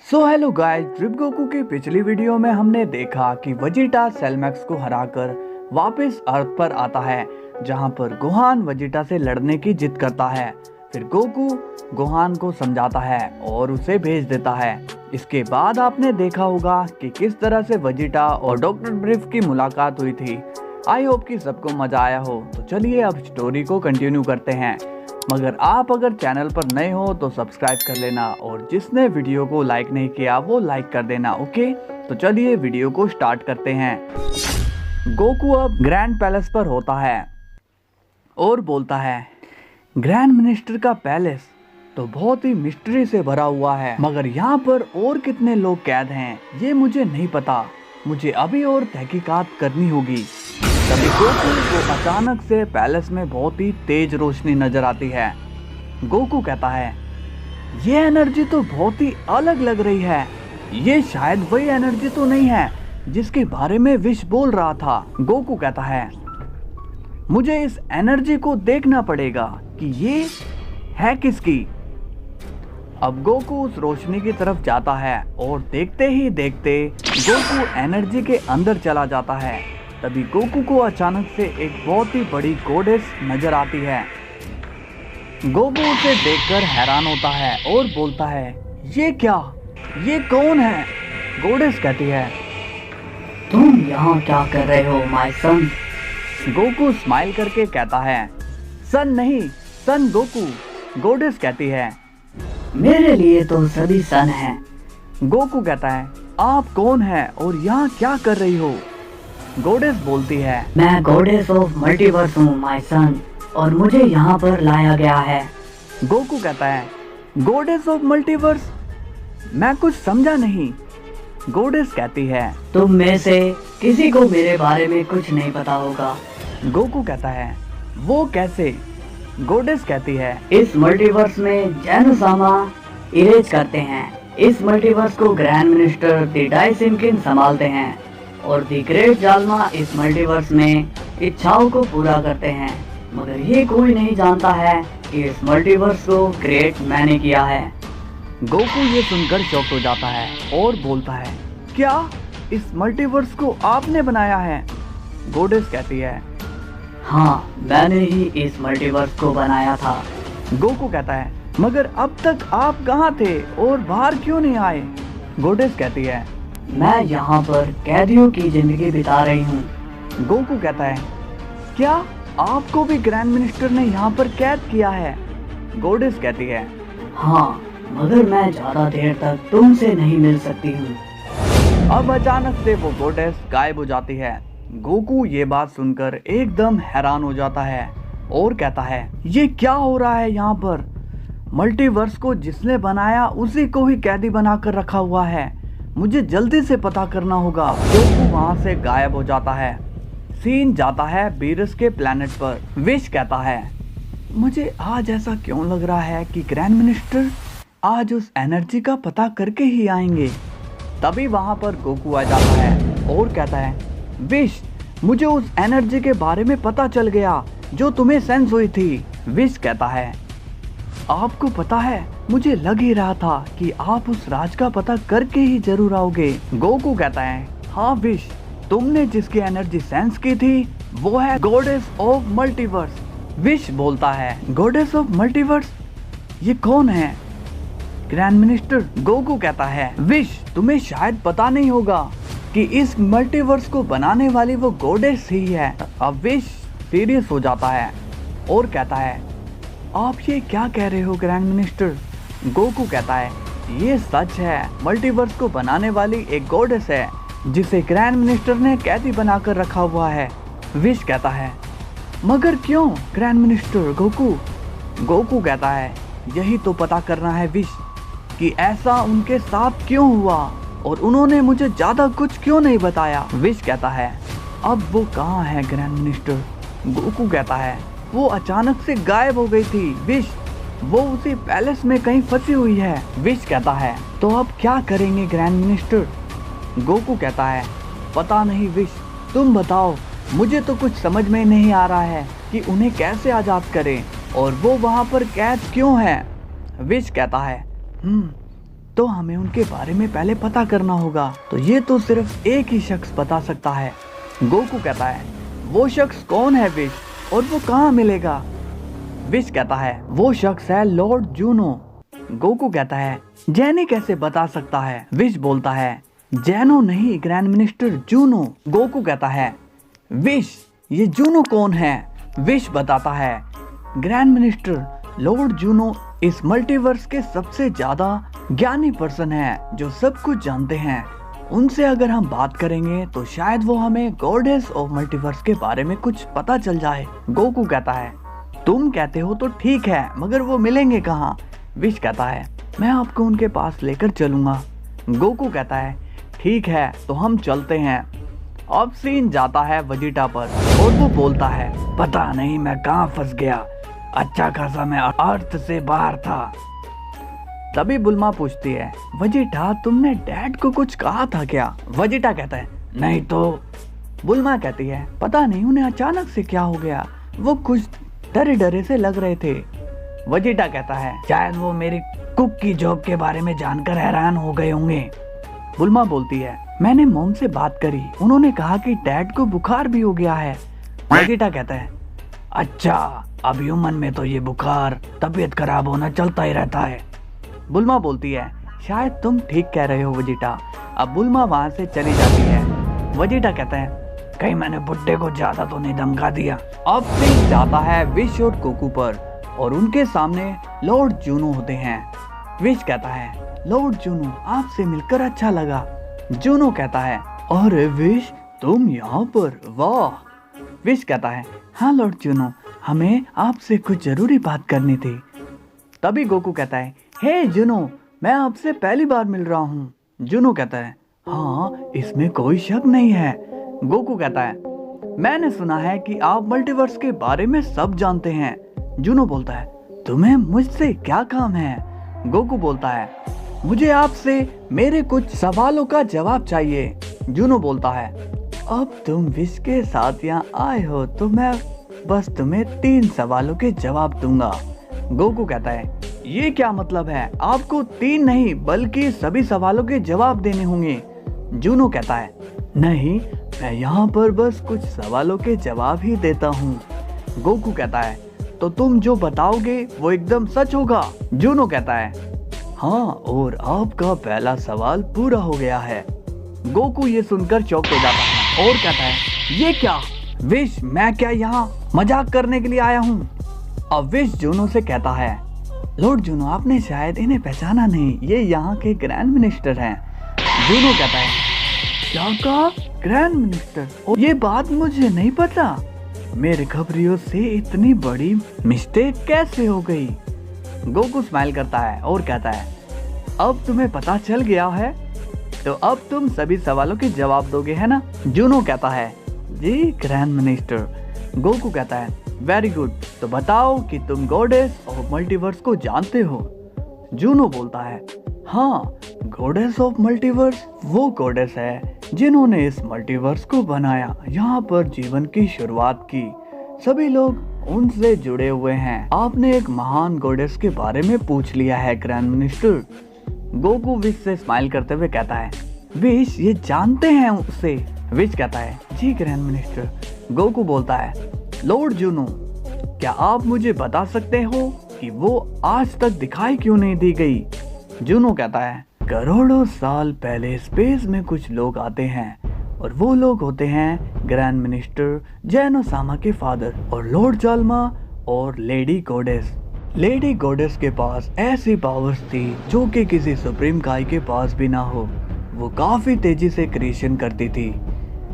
Hello guys, drip Goku की पिछली video में हमने देखा कि वेजिटा सेलमैक्स को हराकर वापस अर्थ पर आता है, जहां पर गोहान वेजिटा से लड़ने की जिद करता है। फिर गोकू गोहान को समझाता है और उसे भेज देता है। इसके बाद आपने देखा होगा कि किस तरह से वेजिटा और डॉक्टर ब्रीफ की मुलाकात हुई थी। आई होप कि सबको मजा आया हो। तो चलिए अब स्टोरी को कंटिन्यू करते हैं। मगर आप अगर चैनल पर नए हो तो सब्सक्राइब कर लेना और जिसने वीडियो को लाइक नहीं किया वो लाइक कर देना। ओके, तो चलिए वीडियो को स्टार्ट करते हैं। गोकू अब ग्रैंड पैलेस पर होता है और बोलता है, ग्रैंड मिनिस्टर का पैलेस तो बहुत ही मिस्ट्री से भरा हुआ है, मगर यहाँ पर और कितने लोग कैद हैं ये मुझे नहीं पता। मुझे अभी और तहकीकात करनी होगी। तभी गोकू को अचानक से पैलेस में बहुत ही तेज रोशनी नजर आती है। गोकू कहता है, ये एनर्जी तो बहुत ही अलग लग रही है। ये शायद वही एनर्जी तो नहीं है जिसके बारे में विश बोल रहा था। गोकू कहता है, मुझे इस एनर्जी को देखना पड़ेगा कि ये है किसकी। अब गोकू उस रोशनी की तरफ जाता है और देखते ही देखते गोकू एनर्जी के अंदर चला जाता है। तभी गोकू को अचानक से एक बहुत ही बड़ी गोडेस नजर आती है। गोकू उसे देखकर हैरान होता है और बोलता है, ये क्या, ये कौन है? गोडेस कहती है, तुम यहाँ क्या कर रहे हो माय सन? गोकू स्माइल करके कहता है, सन नहीं, सन गोकू। गोडेस कहती है, मेरे लिए तो सभी सन हैं। गोकू कहता है, आप कौन हैं और यहाँ क्या कर रही हो? गोडेस बोलती है, मैं गॉडेस ऑफ मल्टीवर्स हूँ माय सन, और मुझे यहाँ पर लाया गया है। गोकू कहता है, गॉडेस ऑफ मल्टीवर्स? मैं कुछ समझा नहीं। गॉडेस कहती है, तुम में से किसी को मेरे बारे में कुछ नहीं पता होगा। गोकू कहता है, वो कैसे? गॉडेस कहती है, इस मल्टीवर्स में जैनुसामा इरेज करते हैं। इस मल्टीवर्स को ग्रैंड मिनिस्टर द डाइसिनकिन संभालते हैं और द ग्रेट जालमा इस मल्टीवर्स में इच्छाओं को पूरा करते हैं। मगर ये कोई नहीं जानता है कि इस मल्टीवर्स को क्रिएट मैंने किया है। गोकू ये सुनकर शॉक हो जाता है और बोलता है, क्या इस मल्टीवर्स को आपने बनाया है? गॉडेस कहती है, हाँ, मैंने ही इस मल्टीवर्स को बनाया था। गोकू कहता है, मगर अब तक आप कहाँ थे और बाहर क्यों नहीं आए? गॉडेस कहती है, मैं यहाँ पर कैदियों की जिंदगी बिता रही हूँ। गोकू कहता है, क्या आपको भी ग्रैंड मिनिस्टर ने यहाँ पर कैद किया है? गॉडेस कहती है, हाँ, मगर मैं ज्यादा देर तक तुमसे नहीं मिल सकती हूँ। अब अचानक से वो गॉडेस गायब हो जाती है। गोकू ये बात सुनकर एकदम हैरान हो जाता है और कहता है, ये क्या हो रहा है यहाँ पर? मल्टीवर्स को जिसने बनाया उसी को ही कैदी बनाकर रखा हुआ है। मुझे जल्दी से पता करना होगा। गोकू वहाँ से गायब हो जाता है। सीन जाता है बीरस के प्लेनेट पर। विश कहता है, मुझे आज ऐसा क्यों लग रहा है कि ग्रैंड मिनिस्टर आज उस एनर्जी का पता करके ही आएंगे। तभी वहाँ पर गोकू आ जाता है और कहता है, विश, मुझे उस एनर्जी के बारे में पता चल गया जो तुम्हें सेंस हुई थी। विश कहता है, आपको पता है, मुझे लग ही रहा था कि आप उस राज का पता करके ही जरूर आओगे। गोकू कहता है, हाँ विश, तुमने जिसकी एनर्जी सेंस की थी वो है गॉडेस ऑफ मल्टीवर्स। विश बोलता है, गॉडेस ऑफ मल्टीवर्स? ये कौन है? Grand minister. गोकू कहता है, विश, तुम्हें शायद पता नहीं होगा कि इस मल्टीवर्स को बनाने वाली वो गॉडेस ही है। अब विश सीरियस हो जाता है और कहता है, आप ये क्या कह रहे हो ग्रैंड मिनिस्टर? गोकू कहता है, ये सच है, मल्टीवर्स को बनाने वाली एक गॉडेस है जिसे ग्रैंड मिनिस्टर ने कैदी बनाकर रखा हुआ है। विश कहता है, मगर क्यों ग्रैंड मिनिस्टर? गोकू कहता है, यही तो पता करना है विश, कि ऐसा उनके साथ क्यों हुआ और उन्होंने मुझे ज्यादा कुछ क्यों नहीं बताया। विश कहता है, अब वो कहाँ है ग्रैंड मिनिस्टर? गोकू कहता है, वो अचानक से गायब हो गई थी विश, वो उसी पैलेस में कहीं फंसी हुई है। विश कहता है, तो अब क्या करेंगे ग्रैंड मिनिस्टर? गोकू कहता है, पता नहीं विश, तुम बताओ, मुझे तो कुछ समझ में नहीं आ रहा है कि उन्हें कैसे आजाद करें और वो वहाँ पर कैद क्यों है। विश कहता है, तो हमें उनके बारे में पहले पता करना होगा। तो ये तो सिर्फ एक ही शख्स बता सकता है। गोकू कहता है वो शख्स कौन है विश, और वो कहाँ मिलेगा? विश कहता है वो शख्स है लॉर्ड जूनो। गोकू कहता है जैनी कैसे बता सकता है? विश बोलता है जैनो नहीं, ग्रैंड मिनिस्टर जूनो। गोकू कहता है विश ये जूनो कौन है? विश बताता है ग्रैंड मिनिस्टर लॉर्ड जूनो इस मल्टीवर्स के सबसे ज्यादा ज्ञानी पर्सन है जो सब कुछ जानते हैं। उनसे अगर हम बात करेंगे तो शायद वो हमें गॉडेस ऑफ मल्टीवर्स के बारे में कुछ पता चल जाए। गोकू कहता है तुम कहते हो तो ठीक है, मगर वो मिलेंगे कहाँ? विश कहता है मैं आपको उनके पास लेकर चलूंगा। गोकू कहता है ठीक है, तो हम चलते हैं। अब सीन जाता है वेजिटा पर और वो बोलता है पता नहीं मैं कहाँ फंस गया, अच्छा खासा मैं अर्थ से बाहर था। तभी बुल्मा पूछती है वेजिटा तुमने डैड को कुछ कहा था क्या? वेजिटा कहता है नहीं तो। बुल्मा कहती है पता नहीं उन्हें अचानक से क्या हो गया, वो कुछ डरे डरे से लग रहे थे। वेजिटा कहता है शायद वो मेरी कुक की जॉब के बारे में जानकर हैरान हो गए होंगे। बुल्मा बोलती है मैंने मॉम से बात करी, उन्होंने कहा कि डैड को बुखार भी हो गया है। वेजिटा कहता है अच्छा, अब ह्यूमन में तो ये बुखार तबीयत खराब होना चलता ही रहता है। बुल्मा बोलती है शायद तुम ठीक कह रहे हो वेजिटा। अब बुल्मा वहाँ से चली जाती है। वेजिटा कहता है कहीं मैंने बुड्ढे को ज्यादा तो नहीं धमका दिया। अब सीन जाता है विश और गोकू पर और उनके सामने लॉर्ड जूनो होते हैं। विश कहता है लॉर्ड जूनो आपसे मिलकर अच्छा लगा। जूनो कहता है अरे विश तुम यहाँ पर, वाह। विश कहता है हाँ लॉर्ड जूनो, हमें आपसे कुछ जरूरी बात करनी थी। तभी गोकू कहता है हे जूनो मैं आपसे पहली बार मिल रहा हूँ। जूनो कहता है हाँ इसमें कोई शक नहीं है। गोकू कहता है मैंने सुना है कि आप मल्टीवर्स के बारे में सब जानते हैं। जूनो बोलता है तुम्हें मुझसे क्या काम है? गोकू बोलता है मुझे आपसे मेरे कुछ सवालों का जवाब चाहिए। जूनो बोलता है अब तुम विश के साथ यहाँ आए हो तो मैं बस तुम्हें 3 सवालों के जवाब दूंगा। गोकू कहता है ये क्या मतलब है? आपको 3 नहीं बल्कि सभी सवालों के जवाब देने होंगे। जूनो कहता है नहीं, मैं यहाँ पर बस कुछ सवालों के जवाब ही देता हूँ। गोकू कहता है तो तुम जो बताओगे वो एकदम सच होगा? जूनो कहता है हाँ, और आपका पहला सवाल पूरा हो गया है। गोकू ये सुनकर चौंक हो जाता है और कहता है ये क्या? विश मैं क्या यहाँ मजाक करने के लिए आया हूँ? अब विश जूनो से कहता है लॉर्ड जूनो आपने शायद इन्हें पहचाना नहीं, ये यहाँ के ग्रैंड मिनिस्टर हैं। जूनो कहता है क्या कहा? Grand minister? और ये बात मुझे नहीं पता, मेरे खबरियों से इतनी बड़ी मिस्टेक कैसे हो गई? गोकू स्माइल करता है और कहता है अब तुम्हें पता चल गया है तो अब तुम सभी सवालों के जवाब दोगे है ना? जूनो कहता है जी ग्रैंड मिनिस्टर। गोकू कहता है वेरी गुड, तो बताओ कि तुम गॉडेस ऑफ मल्टीवर्स को जानते हो? जूनो बोलता है हाँ, गॉडेस ऑफ मल्टीवर्स वो गॉडेस है जिन्होंने इस मल्टीवर्स को बनाया, यहाँ पर जीवन की शुरुआत की, सभी लोग उनसे जुड़े हुए हैं। आपने एक महान गॉडेस के बारे में पूछ लिया है ग्रैंड मिनिस्टर। गोकू विश से स्माइल करते हुए कहता है विश ये जानते हैं उसे? विश कहता है जी ग्रैंड मिनिस्टर। गोकू बोलता है लॉर्ड जूनो क्या आप मुझे बता सकते हो कि वो आज तक दिखाई क्यों नहीं दी गई? जूनो कहता है करोड़ों साल पहले स्पेस में कुछ लोग आते हैं और वो लोग होते हैं ग्रैंड मिनिस्टर जैनो-सामा के फादर और लॉर्ड जाल्मा और लेडी गॉडेस। लेडी गॉडेस के पास ऐसी पावर्स थी जो कि किसी सुप्रीम काई के पास भी ना हो। वो काफी तेजी से क्रिएशन करती थी।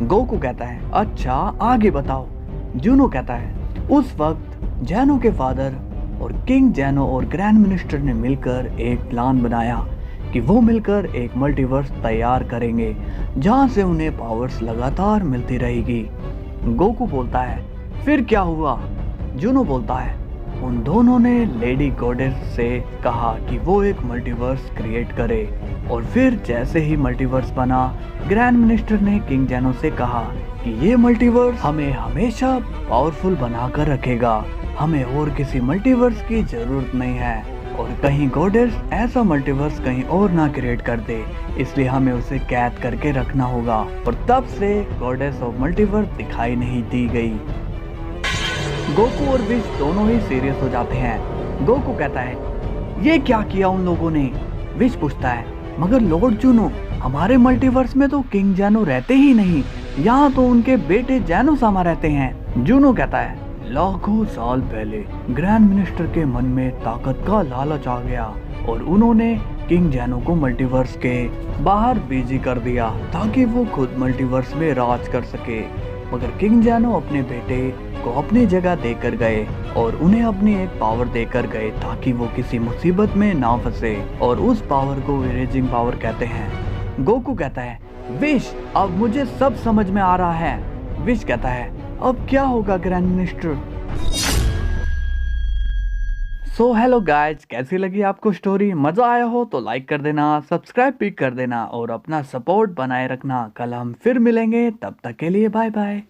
गोकू कहता है अच्छा आगे बताओ। जूनो कहता है उस वक्त जैनो के फादर और किंग जैनो और ग्रैंड मिनिस्टर ने मिलकर एक प्लान बनाया कि वो मिलकर एक मल्टीवर्स तैयार करेंगे जहां से उन्हें पावर्स लगातार मिलती रहेगी। गोकू बोलता है फिर क्या हुआ? जूनो बोलता है उन दोनों ने लेडी गॉडेस से कहा कि वो एक मल्टीवर्स क्रिएट करे और फिर जैसे ही मल्टीवर्स बना ग्रैंड मिनिस्टर ने किंग जैनो से कहा कि ये मल्टीवर्स हमें हमेशा पावरफुल बनाकर रखेगा, हमें और किसी मल्टीवर्स की जरूरत नहीं है और कहीं गॉडेस ऐसा मल्टीवर्स कहीं और ना क्रिएट कर दे, इसलिए हमें उसे कैद करके रखना होगा। और तब से गॉडेस ऑफ मल्टीवर्स दिखाई नहीं दी गई। गोकू और विश दोनों ही सीरियस हो जाते हैं। गोकू कहता है, ये क्या किया उन लोगों ने? विश पूछता है, मगर लॉर्ड जूनो, हमारे मल्टीवर्स में तो किंग जैनो रहते ही नहीं, यहाँ तो उनके बेटे जैनो सामा रहते हैं। जूनो कहता है, लाखों साल पहले ग्रैंड मिनिस्टर के मन में ताकत का लालच आ गया और उन्होंने किंग जैनो को मल्टीवर्स के बाहर बिजी कर दिया ताकि वो खुद मल्टीवर्स में राज कर सके। मगर किंग जैनो अपने बेटे को अपनी जगह देकर गए और उन्हें अपनी एक पावर देकर गए ताकि वो किसी मुसीबत में ना फंसे, और उस पावर को इरेजिंग पावर कहते हैं। गोकू कहता है, विश, अब मुझे सब समझ में आ रहा है। विश कहता है, अब क्या होगा grand minister? So hello guys, कैसी लगी आपको स्टोरी? मजा आया हो तो लाइक कर देना, सब्सक्राइब भी कर देना और अपना सपोर्ट बनाए रखना। कल हम फिर मिलेंगे, तब तक के लिए बाय बाय।